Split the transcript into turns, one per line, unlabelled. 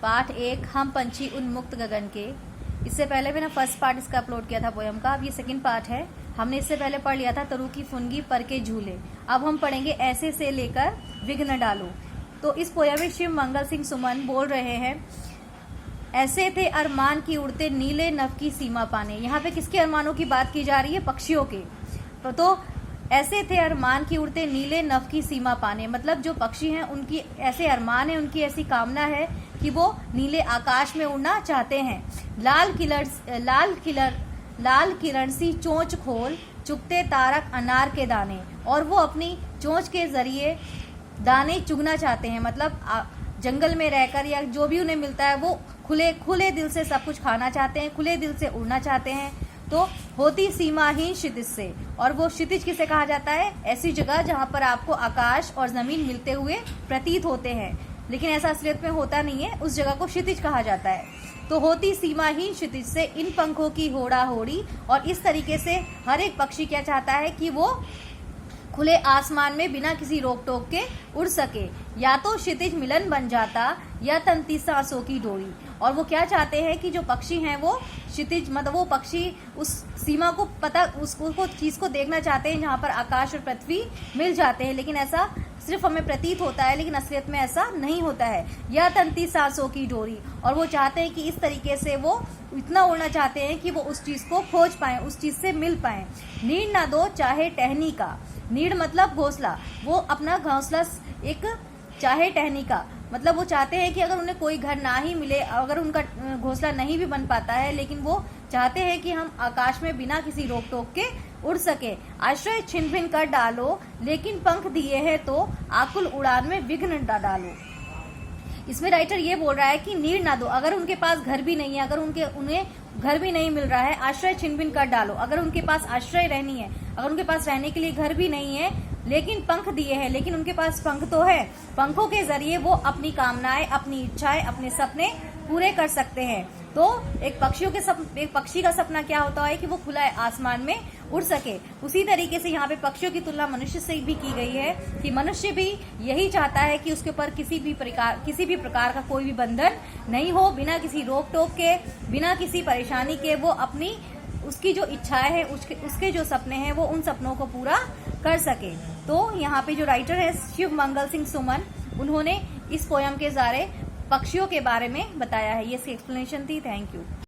Part 1 हम पंछी उन्मुक्त गगन के। इससे पहले मैंने फर्स्ट पार्ट इसका अपलोड किया था पोयम का। अब ये सेकंड पार्ट है। हमने इससे पहले पढ़ लिया था तरु की फुनगी पर के झूले। अब हम पढ़ेंगे ऐसे से लेकर विघ्न डालो। तो इस पोयम में शिव मंगल सिंह सुमन बोल रहे हैं, ऐसे थे अरमान की उड़ते नीले नभ की सीमा पाने। यहाँ पे किसके अरमानों की बात की जा रही है? पक्षियों के। तो ऐसे थे अरमान की उड़ते नीले नभ की सीमा पाने, मतलब जो पक्षी हैं उनकी ऐसे अरमान है, उनकी ऐसी कामना है कि वो नीले आकाश में उड़ना चाहते हैं। लाल किरण सी चोंच खोल चुगते तारक अनार के दाने, और वो अपनी चोंच के जरिए दाने चुगना चाहते हैं। मतलब जंगल में रहकर या जो भी उन्हें मिलता है वो खुले दिल से सब कुछ खाना चाहते हैं, खुले दिल से उड़ना चाहते हैं। तो होती सीमाहीन क्षितिज से, और वो क्षितिज किसे कहा जाता है? ऐसी जगह जहां पर आपको आकाश और जमीन मिलते हुए प्रतीत होते हैं, लेकिन ऐसा असलियत में होता नहीं है, उस जगह को क्षितिज कहा जाता है। तो होती सीमाहीन क्षितिज से इन पंखों की होड़ा होड़ी, और इस तरीके से हर एक पक्षी क्या चाहता है कि वो खुले आसमान में बिना किसी रोक टोक के उड़ सके। या तो क्षितिज मिलन बन जाता या तंती सांसों की डोरी। और वो क्या चाहते हैं कि जो पक्षी हैं वो क्षितिज, मतलब वो पक्षी उस सीमा को उसको चीज को देखना चाहते हैं जहां पर आकाश और पृथ्वी मिल जाते हैं, लेकिन ऐसा सिर्फ हमें प्रतीत होता है, लेकिन असलियत में ऐसा नहीं होता है। या तंती सांसों की डोरी, और वो चाहते हैं कि इस तरीके से वो इतना उड़ना चाहते हैं कि वो उस चीज को खोज पाए, उस चीज से मिल पाए। नीड़ ना दो चाहे टहनी का, नीड़ मतलब घोंसला, वो अपना घोंसला एक चाहे टहनी का, मतलब वो चाहते हैं कि अगर उन्हें कोई घर ना ही मिले, अगर उनका घोंसला नहीं भी बन पाता है, लेकिन वो चाहते हैं कि हम आकाश में बिना किसी रोक टोक के उड़ सके। आश्रय छिन भिन कर डालो, लेकिन पंख दिए हैं तो आकुल उड़ान में विघ्न डालो। इसमें राइटर ये बोल रहा है कि नीड़ ना दो, अगर उनके पास घर भी नहीं है, अगर उन्हें घर भी नहीं मिल रहा है, आश्रय छिन भिन कर डालो, अगर उनके पास आश्रय रहनी है, अगर उनके पास रहने के लिए घर भी नहीं है, लेकिन पंख दिए हैं, लेकिन उनके पास पंख तो है, पंखों के जरिए वो अपनी कामनाएं, अपनी इच्छाएं, अपने सपने पूरे कर सकते हैं। तो एक पक्षी का सपना क्या होता है कि वो खुला आसमान में उड़ सके। उसी तरीके से यहाँ पे पक्षियों की तुलना मनुष्य से भी की गई है कि मनुष्य भी यही चाहता है कि उसके ऊपर किसी भी प्रकार का कोई भी बंधन नहीं हो, बिना किसी रोक टोक के, बिना किसी परेशानी के वो अपनी उसकी जो इच्छाएं हैं, उसके जो सपने हैं, वो उन सपनों को पूरा कर सके। तो यहाँ पे जो राइटर है शिव मंगल सिंह सुमन, उन्होंने इस पोयम के जरिए पक्षियों के बारे में बताया है। ये इसकी एक्सप्लेनेशन थी। Thank you.